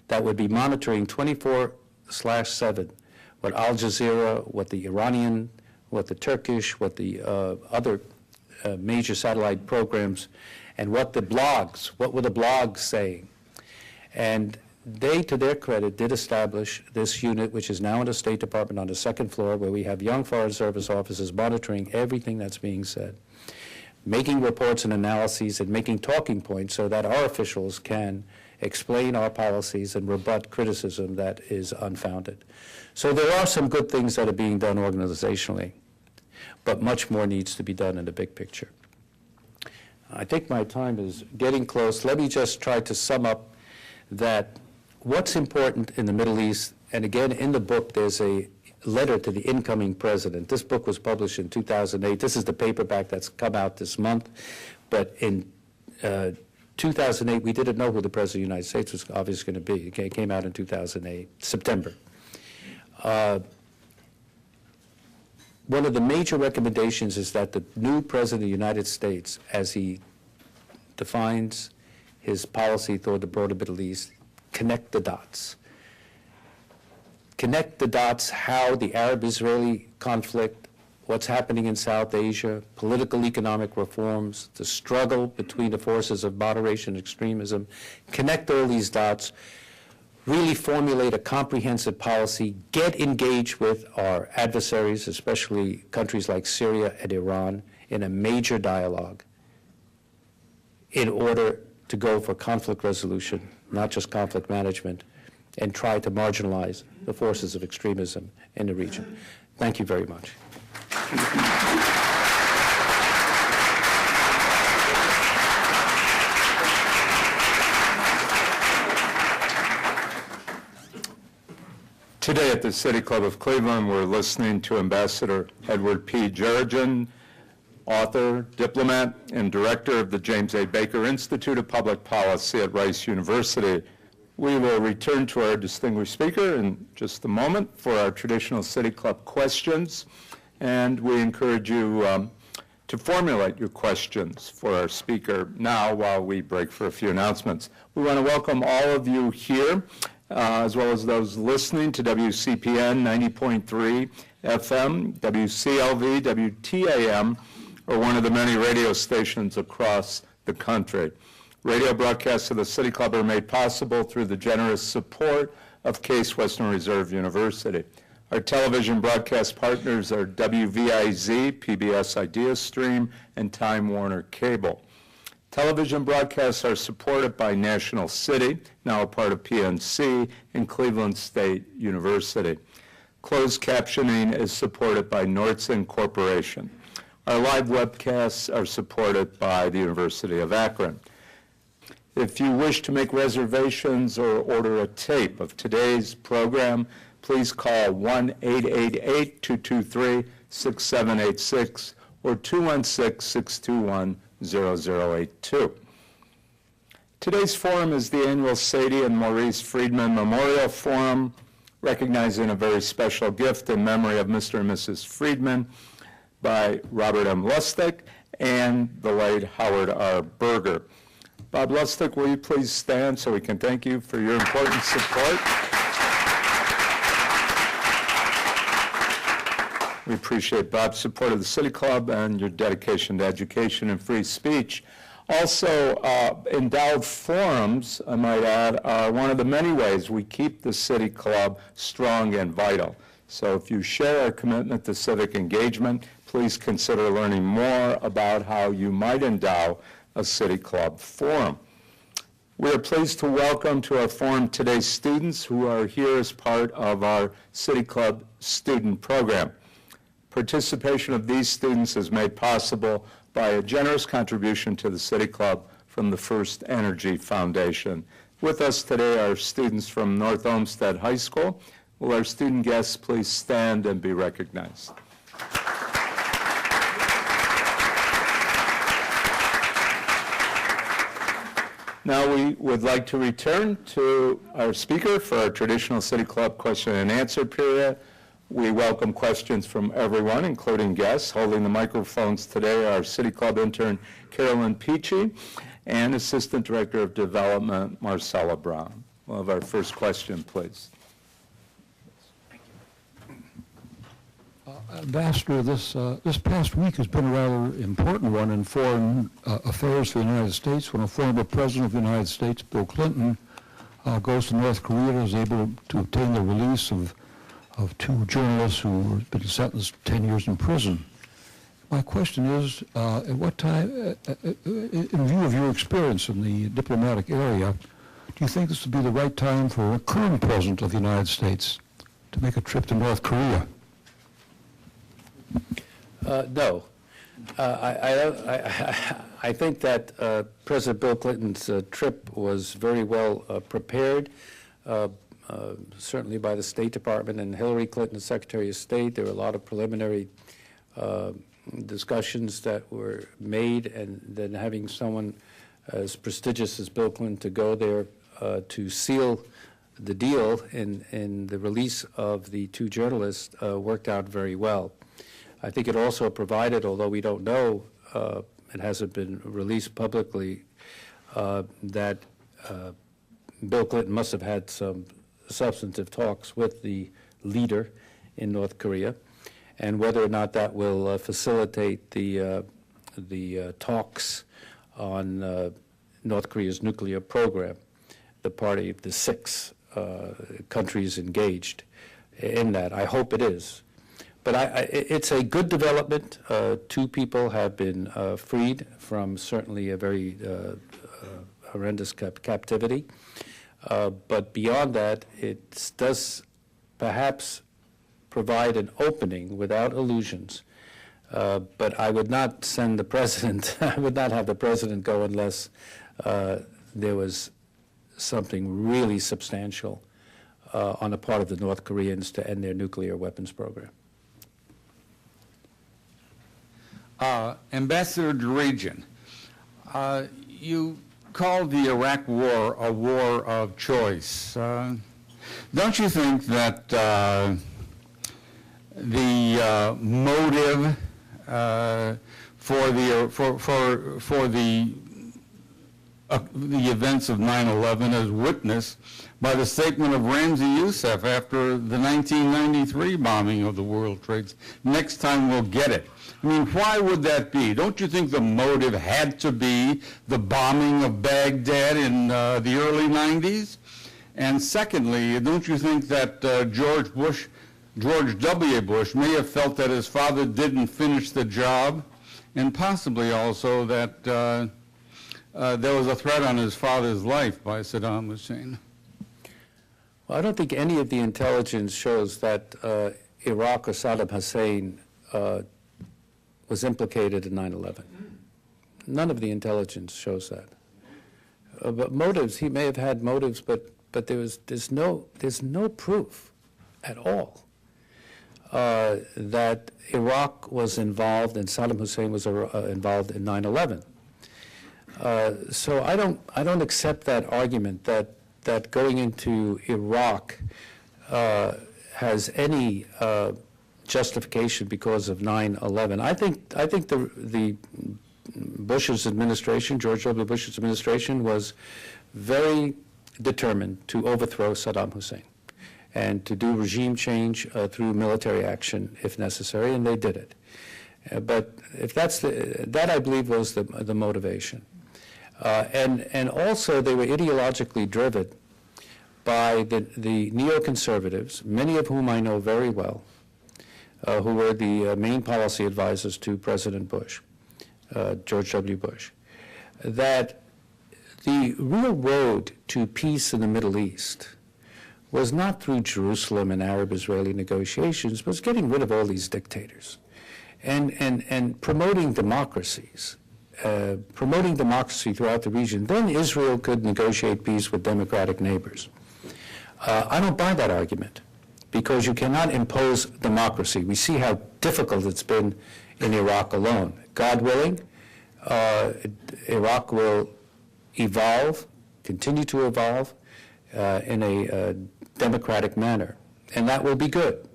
that would be monitoring 24/7 what Al Jazeera, what the Iranian, what the Turkish, what the other major satellite programs, and what were the blogs saying. And they, to their credit, did establish this unit, which is now in the State Department on the second floor, where we have young Foreign Service officers monitoring everything that's being said, making reports and analyses, and making talking points so that our officials can explain our policies and rebut criticism that is unfounded. So there are some good things that are being done organizationally, but much more needs to be done in the big picture. I think my time is getting close. Let me just try to sum up that what's important in the Middle East, and again, in the book, there's a letter to the incoming president. This book was published in 2008. This is the paperback that's come out this month. But in 2008, we didn't know who the president of the United States was obviously going to be. It came out in 2008, September. One of the major recommendations is that the new president of the United States, as he defines his policy toward the broader Middle East, connect the dots. Connect the dots how the Arab-Israeli conflict, what's happening in South Asia, political economic reforms, the struggle between the forces of moderation and extremism, connect all these dots, really formulate a comprehensive policy, get engaged with our adversaries, especially countries like Syria and Iran, in a major dialogue in order to go for conflict resolution, not just conflict management, and try to marginalize the forces of extremism in the region. Thank you very much. Today at the City Club of Cleveland, we're listening to Ambassador Edward P. Djerejian, author, diplomat, and director of the James A. Baker Institute of Public Policy at Rice University. We will return to our distinguished speaker in just a moment for our traditional City Club questions, and we encourage you to formulate your questions for our speaker now while we break for a few announcements. We want to welcome all of you here, as well as those listening to WCPN 90.3 FM, WCLV, WTAM, or one of the many radio stations across the country. Radio broadcasts of the City Club are made possible through the generous support of Case Western Reserve University. Our television broadcast partners are WVIZ, PBS IdeaStream, and Time Warner Cable. Television broadcasts are supported by National City, now a part of PNC, and Cleveland State University. Closed captioning is supported by Nordson Corporation. Our live webcasts are supported by the University of Akron. If you wish to make reservations or order a tape of today's program, please call 1-888-223-6786 or 216-621-0082. Today's forum is the annual Sadie and Maurice Friedman Memorial Forum, recognizing a very special gift in memory of Mr. and Mrs. Friedman by Robert M. Lustig and the late Howard R. Berger. Bob Lustig, will you please stand so we can thank you for your important support? We appreciate Bob's support of the City Club and your dedication to education and free speech. Also, endowed forums, I might add, are one of the many ways we keep the City Club strong and vital. So if you share our commitment to civic engagement, please consider learning more about how you might endow a City Club forum. We are pleased to welcome to our forum today's students who are here as part of our City Club student program. Participation of these students is made possible by a generous contribution to the City Club from the First Energy Foundation. With us today are students from North Olmsted High School. Will our student guests please stand and be recognized? Now we would like to return to our speaker for our traditional City Club question and answer period. We welcome questions from everyone, including guests. Holding the microphones today are our City Club intern, Carolyn Peachy, and Assistant Director of Development, Marcella Brown. We'll have our first question, please. Ambassador, this past week has been a rather important one in foreign affairs for the United States when a former president of the United States, Bill Clinton, goes to North Korea and is able to obtain the release of two journalists who have been sentenced to 10 years in prison. My question is, at what time, in view of your experience in the diplomatic area, do you think this would be the right time for a current president of the United States to make a trip to North Korea? No. I think that President Bill Clinton's trip was very well prepared, certainly by the State Department and Hillary Clinton, Secretary of State. There were a lot of preliminary discussions that were made, and then having someone as prestigious as Bill Clinton to go there to seal the deal in the release of the two journalists worked out very well. I think it also provided, although we don't know, it hasn't been released publicly, that Bill Clinton must have had some substantive talks with the leader in North Korea, and whether or not that will facilitate the talks on North Korea's nuclear program, the party of the six countries engaged in that. I hope it is. But it's a good development. Two people have been freed from certainly a very horrendous captivity. But beyond that, it does perhaps provide an opening without illusions. But I would not send the president, I would not have the president go unless there was something really substantial on the part of the North Koreans to end their nuclear weapons program. Ambassador Djerejian, you called the Iraq War a war of choice. Don't you think that the motive for the events of 9/11 is witnessed by the statement of Ramzi Youssef after the 1993 bombing of the World Trade? Next time we'll get it. I mean, why would that be? Don't you think the motive had to be the bombing of Baghdad in the early 90s? And secondly, don't you think that George W. Bush may have felt that his father didn't finish the job, and possibly also that there was a threat on his father's life by Saddam Hussein? Well, I don't think any of the intelligence shows that Iraq or Saddam Hussein was implicated in 9/11. None of the intelligence shows that. But motives, he may have had motives, but there's no proof at all that Iraq was involved and Saddam Hussein was involved in 9/11. So I don't accept that argument that going into Iraq has any justification because of 9/11. I think the Bush's administration, George W. Bush's administration, was very determined to overthrow Saddam Hussein and to do regime change through military action if necessary, and they did it. But if that I believe was the motivation. And also they were ideologically driven by the neoconservatives, many of whom I know very well, who were the main policy advisors to President Bush, George W. Bush, that the real road to peace in the Middle East was not through Jerusalem and Arab-Israeli negotiations, but was getting rid of all these dictators and promoting democracies, promoting democracy throughout the region. Then Israel could negotiate peace with democratic neighbors. I don't buy that argument, because you cannot impose democracy. We see how difficult it's been in Iraq alone. God willing, Iraq will evolve, continue to evolve in a democratic manner, and that will be good.